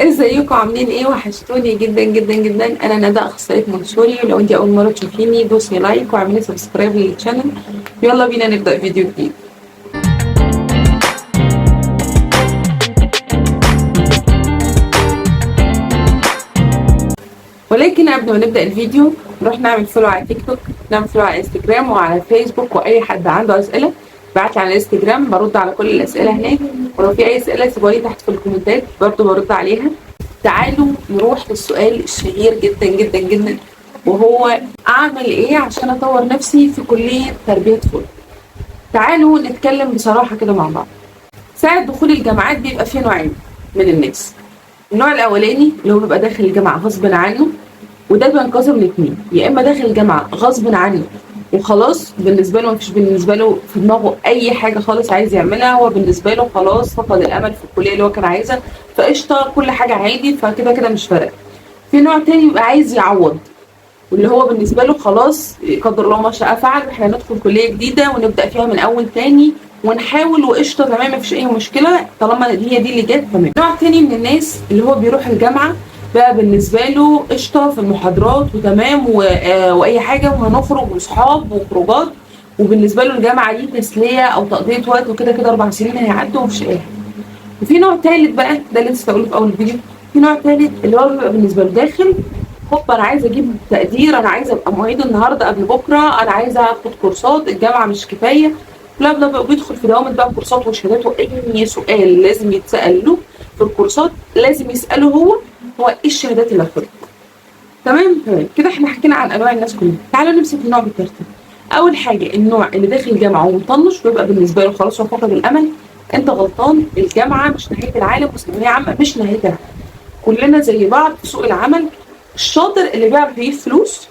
ازيكم عاملين ايه؟ وحشتوني جدا جدا جدا. انا ندى، اخصائيه منشوري. ولو انت اول مره تشوفيني دوسي لايك واعملي سبسكرايب للشانل. يلا بينا نبدا فيديو جديد. ولكن قبل ما نبدا الفيديو نروح نعمل فولو على تيك توك، نعمل فولو على انستجرام وعلى فيسبوك. واي حد عنده اسئله بعت لي على الانستجرام، برد على كل الاسئله هناك. ولو في اي اسئله سيبوها لي تحت في الكومنتات برضه برد عليها. تعالوا نروح للسؤال الشهير جدا جدا جدا، وهو اعمل ايه عشان اطور نفسي في كلية تربية طفل؟ تعالوا نتكلم بصراحة كده مع بعض. ساعة دخول الجامعات بيبقى فيه نوعين من الناس. النوع الاولاني اللي هو بيبقى داخل الجامعة غصب عنه، وده بينقسم لاتنين: يا اما داخل الجامعة غصب عنه وخلاص بالنسبة له مفيش بالنسبة له في دماغه اي حاجة خالص عايز يعملها، هو بالنسبة له خلاص فقد الامل في الكلية اللي هو كان عايزها، فقشطة كل حاجة عادي، فكده كده مش فارق. في نوع تاني بيبقى عايز يعوض، واللي هو بالنسبه له خلاص قدر الله ما شاء فعل، احنا ندخل كليه جديده ونبدا فيها من اول تاني ونحاول وقشطه تمام مفيش اي مشكله طالما هي دي اللي جت تمام. نوع تاني من الناس اللي هو بيروح الجامعه بقى بالنسبه له قشطه في المحاضرات وتمام واي حاجه وهنخرج واصحاب وخروجات، وبالنسبه له الجامعه دي تسليه او تقضيه وقت، وكده كده 4 سنين هيعدوا ومفيش اي حاجه. وفي نوع تالت بقى، ده اللي لسه هقوله في اول الفيديو. في نوع تالت اللي هو بيبقى بالنسبه له داخل هوب انا عايزه اجيب تقدير، انا عايزه ابقى معيد النهارده قبل بكره، انا عايزه اخد كورسات، الجامعه مش كفايه، بلا بلا بلا. بيدخل في دوامه بقى كورسات وشهادات، واي سؤال لازم يتسال له في الكورسات لازم يساله هو ايه الشهادات اللي هاخدها. تمام كده احنا حكينا عن انواع الناس كلها. تعالوا نمسك النوع بالترتيب. اول حاجه النوع اللي داخل الجامعه ومطنش، ويبقى بالنسبه له خلاص هو فقد الامل. انت غلطان، الجامعه مش نهايه العالم، وثانويه عامه مش نهايه العالم، كلنا زي بعض في سوق العمل. الشاطر اللي بيعرف يجيب فلوس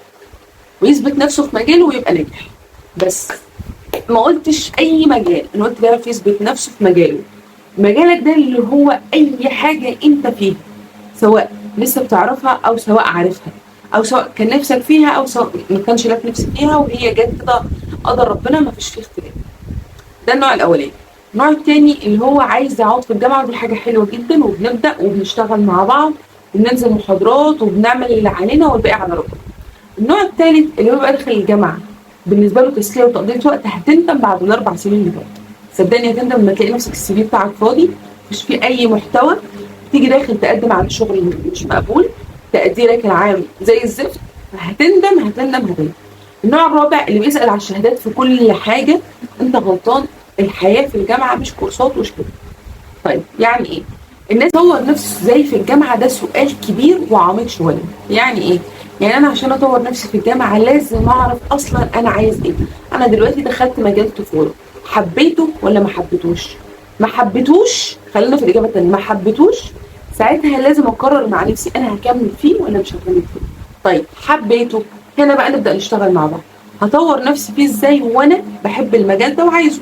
ويثبت نفسه في مجاله ويبقى ناجح. بس ما قلتش اي مجال، انا قلت بيعرف يثبت نفسه في مجاله. مجالك ده اللي هو اي حاجه انت فيها، سواء لسه بتعرفها او سواء عارفها، او سواء كان نفسك فيها او سواء ما كانش لك نفس فيها وهي جت كده قدر ربنا، ما فيش فيه اختلاف. ده النوع الاولاني. النوع الثاني اللي هو عايز يقعد في الجامعه، ودي حاجه حلوه جدا، وبنبدا وبنشتغل مع بعض وبننزل محاضرات وبنعمل اللي علينا والباقي على ربنا. النوع الثالث اللي هو بيبقى داخل الجامعه بالنسبه له تسليه وتقضيه وقت، هتندم بعد ال4 سنين اللي فاتوا. صدقني هتندم لما تلاقي نفسك السي في بتاعك فاضي مش فيه اي محتوى، تيجي داخل تقدم على شغل مش مقبول، تقديرك العام زي الزفت، هتندم هتندم هتندم. النوع الرابع اللي بيسأل على الشهادات في كل حاجة، انت غلطان، الحياة في الجامعة مش كورسات وش كده. طيب يعني ايه؟ الناس تطور نفسه ازاي في الجامعة؟ ده سؤال كبير وعميق شوية. يعني ايه؟ يعني انا عشان اطور نفسي في الجامعة لازم اعرف اصلا انا عايز ايه. انا دلوقتي دخلت مجال طفولة، حبيته ولا ما حبيتوش؟ ما حبيتوش، خلينا في الاجابة التانية، ما حبيتوش، ساعتها لازم اقرر مع نفسي انا هكمل فيه ولا مش هكمل فيه. طيب حبيته، هنا بقى نبدأ نشتغل مع بعض. هطور نفسي فيه ازاي وانا بحب المجال ده وعايزه؟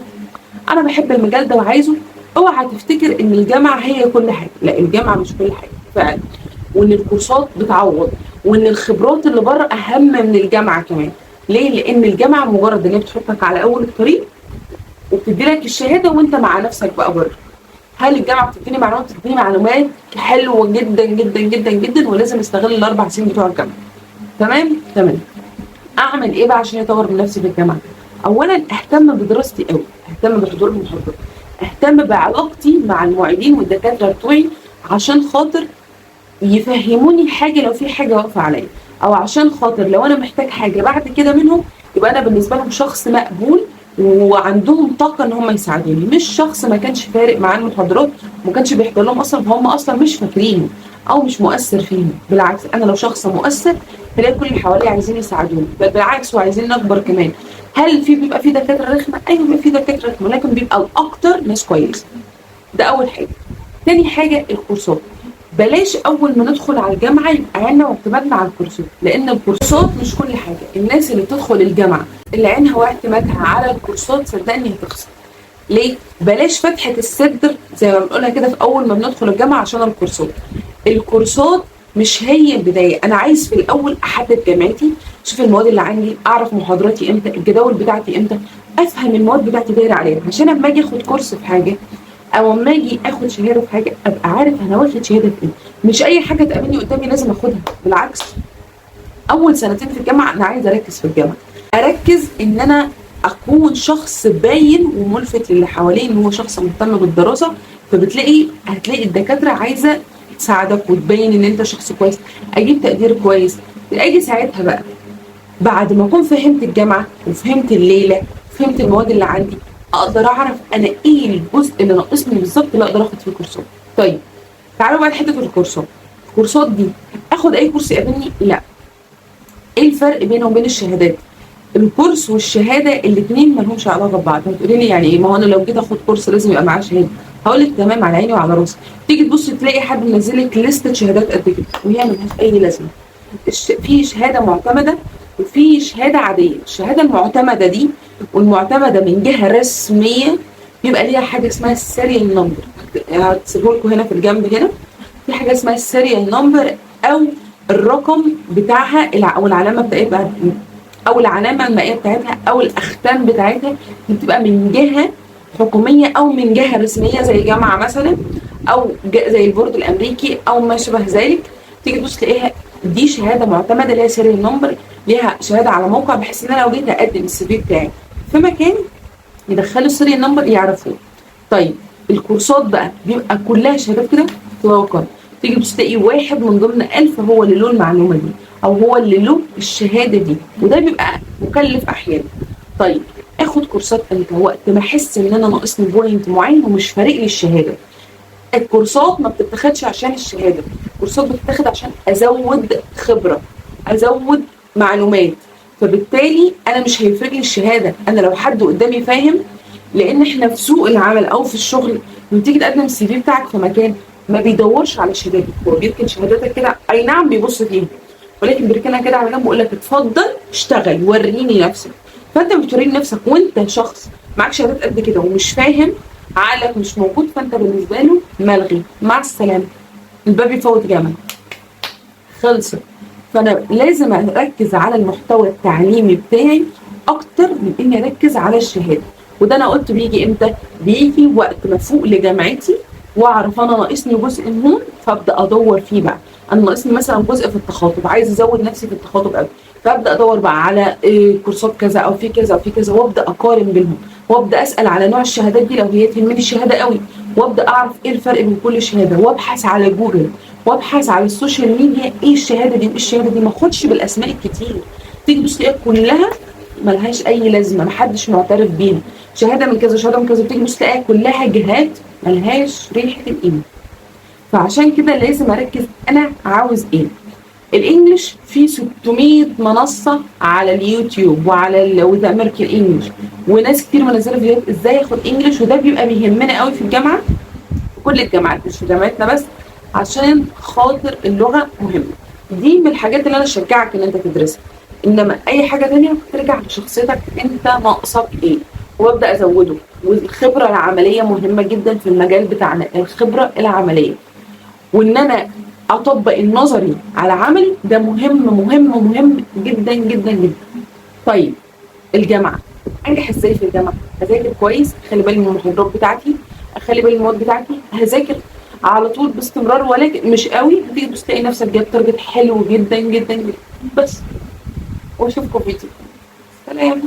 انا بحب المجال ده وعايزه. اوعى تفتكر ان الجامعه هي كل حاجه، لا الجامعه مش كل حاجه فعلا، وان الكورسات بتعوض، وان الخبرات اللي بره اهم من الجامعه كمان. ليه؟ لان الجامعه مجرد ان هي بتحطك على اول الطريق وبتدي لك الشهاده وانت مع نفسك بقى بره. هل الجامعه بتديني معلومات؟ بتديني معلومات حلوه جدا جدا جدا جدا، ولازم استغل ال4 سنين بتوع الجامعه. تمام. اعمل ايه بقى عشان اطور من نفسي في الجامعه؟ اولا اهتم بدراستي قوي، اهتم بحضور المحاضرات، اهتم بعلاقتي مع المعيدين والدكاتره بتوعي عشان خاطر يفهموني حاجه لو في حاجه واقفه عليا، او عشان خاطر لو انا محتاج حاجه بعد كده منهم يبقى انا بالنسبه لهم شخص مقبول وعندهم طاقه ان هم يساعدوني، مش شخص ما كانش فارق معاه المحاضرات وما كانش بيحضر لهم اصلا، فهم اصلا مش فاكرينه او مش مؤثر فيهم. بالعكس انا لو شخص مؤثر تلاقي كل اللي حواليا عايزين يساعدوني، بل بالعكس وعايزين نكبر كمان. هل بيبقى في دكاتره رخمه؟ ايوه بيبقى في دكاتره رخمه، لكن بيبقى الاكتر ناس كويسه. ده اول حاجه. تاني حاجه الكورسات. بلاش اول ما ندخل على الجامعه يبقى عيننا واعتمادنا على الكورسات، لان الكورسات مش كل حاجه. الناس اللي بتدخل الجامعه اللي عينها واعتمادها على الكورسات صدقني هتخسر. ليه؟ بلاش فتحه الصدر زي ما بنقولها كده في اول ما بندخل الجامعه عشان الكورسات. الكورسات مش هي البدايه. انا عايز في الاول احدد جامعتي، اشوف المواد اللي عندي، اعرف محاضراتي امتى، الجداول بتاعتي امتى، افهم المواد بتاعتي دايره عليها، عشان اما اجي اخد كورس في حاجه او اما اجي اخد شهاده في حاجه ابقى عارف انا واخد شهاده في ايه. مش اي حاجه تقابلني قدامي لازم اخدها، بالعكس. اول سنتين في الجامعه انا عايزه اركز في الجامعه، اركز ان انا اكون شخص باين وملفت للي حواليه ان هو شخص مهتم بالدراسه. هتلاقي الدكاتره عايزه تساعدك وتبين ان انت شخص كويس، اجيب تقدير كويس. اجي ساعتها بقى بعد ما اكون فهمت الجامعه وفهمت الليله وفهمت المواد اللي عندي، اقدر اعرف انا ايه الجزء اللي ناقصني بالظبط اللي اقدر اخد فيه كورسات. طيب تعالوا بقى لحته الكورسات. الكورسات دي اخد اي كورس يقابلني؟ لا. ايه الفرق بينه وبين الشهادات؟ الكورس والشهاده الاثنين ما لهمش علاقه ببعض. هتقولي لي يعني ايه؟ ما هو انا لو جيت اخد كورس لازم يبقى معاه شهاده. هقول لك تمام، على عيني وعلى راسي. تيجي تبص تلاقي حد منزل لك لسته شهادات قد كده وهي ملهاش اي لازمه. في شهاده معتمده وفي شهاده عاديه. الشهاده المعتمده دي والمعتمده من جهه رسميه بيبقى ليها حاجه اسمها السيريال نمبر. هتسيبه لكم هنا في الجنب هنا. في حاجه اسمها السيريال نمبر او الرقم بتاعها او العلامه بتاعتها او العلامه المائيه بتاعتها او الاختام بتاعتها، بتبقى من جهه حكوميه او من جهه رسميه زي جامعه مثلا او زي البورد الامريكي او ما شابه ذلك. تيجي تبص تلاقيها دي شهاده معتمده ليها سيريال نمبر، ليها شهاده على موقع، بحيث ان انا لو جيت اقدم السي في بتاعي في مكان يدخلوا السيريال نمبر يعرفوه. طيب الكورسات بقى بيبقى كلها شهادات كده اطلاقا. تيجي تبص تلاقي واحد من ضمن 1000 هو اللي له المعلومه دي او هو اللي له الشهاده دي، وده بيبقى مكلف احيانا. طيب اخد كورسات امتى؟ وقت ما احس ان انا ناقصني بوينت معين ومش فارق لي الشهاده. الكورسات ما بتتاخدش عشان الشهاده، الكورسات بتتاخد عشان ازود خبره، ازود معلومات. فبالتالي انا مش هيفرق لي الشهاده، انا لو حد قدامي فاهم. لان احنا في سوق العمل او في الشغل لما تيجي تقدم السي في بتاعك في مكان ما بيدورش على شهادتك، هو بيركن شهادتك كده، اي نعم بيبص فيها ولكن بيركنها كده على جنب ويقول لك اتفضل اشتغل وريني نفسك. فانت بتوريني نفسك وانت شخص معاك شهادات قد كده ومش فاهم، عقلك مش موجود، فانت بالنسبه له ملغي، مع السلامه، الباب يفوت جمل، خلصت. فانا لازم اركز على المحتوى التعليمي بتاعي اكتر من اني اركز على الشهاده. وده انا قلت بيجي امتى؟ بيجي وقت ما افوق لجامعتي واعرف انا ناقصني جزء مهم فابدا ادور فيه بقى. انا ناقصني مثلا جزء في التخاطب، عايز ازود نفسي في التخاطب قوي، فابدا ادور بقى على كورسات كذا او في كذا او في كذا، وابدا اقارن بينهم، وابدا اسال على نوع الشهادات دي لو هي تهمني الشهاده قوي، وابدا اعرف ايه الفرق بين كل شهاده، وابحث على جوجل وابحث على السوشيال ميديا ايه الشهاده دي وايه الشهاده دي. ما اخدش بالاسماء الكتير، تيجي تبص تلاقيها كلها ملهاش اي لازمه، محدش معترف بيها، شهاده من كذا شهاده من كذا، تيجي تبص تلاقيها كلها جهات ملهاش ريحه القيمه. فعشان كده لازم اركز انا عاوز ايه. الانجليش فيه 600 منصه على اليوتيوب وعلى وذا امريكان انجليش، وناس كتير منزله فيديوهات ازاي اخد انجليش، وده بيبقى بيهمنا قوي في الجامعه، في كل الجامعات مش في جامعتنا بس، عشان خاطر اللغه مهمه. دي من الحاجات اللي انا اشجعك ان انت تدرسها. انما اي حاجه ثانيه ترجع لشخصيتك، انت ناقصك ايه وابدا ازوده. والخبره العمليه مهمه جدا في المجال بتاعنا، الخبره العمليه، وان انا اطبق النظري على عملي، ده مهم مهم مهم جدا جدا جدا. طيب الجامعه انجح ازاي في الجامعه؟ اذاكر كويس، اخلي بالي من المحاضرات بتاعتي، اخلي بالي من المواد بتاعتي، هذاكر على طول باستمرار ولكن مش قوي، هتيجي تبص تلاقي نفسك جايب تارجت حلو جدا جدا جدا. بس واشوفكم فيديو. سلام.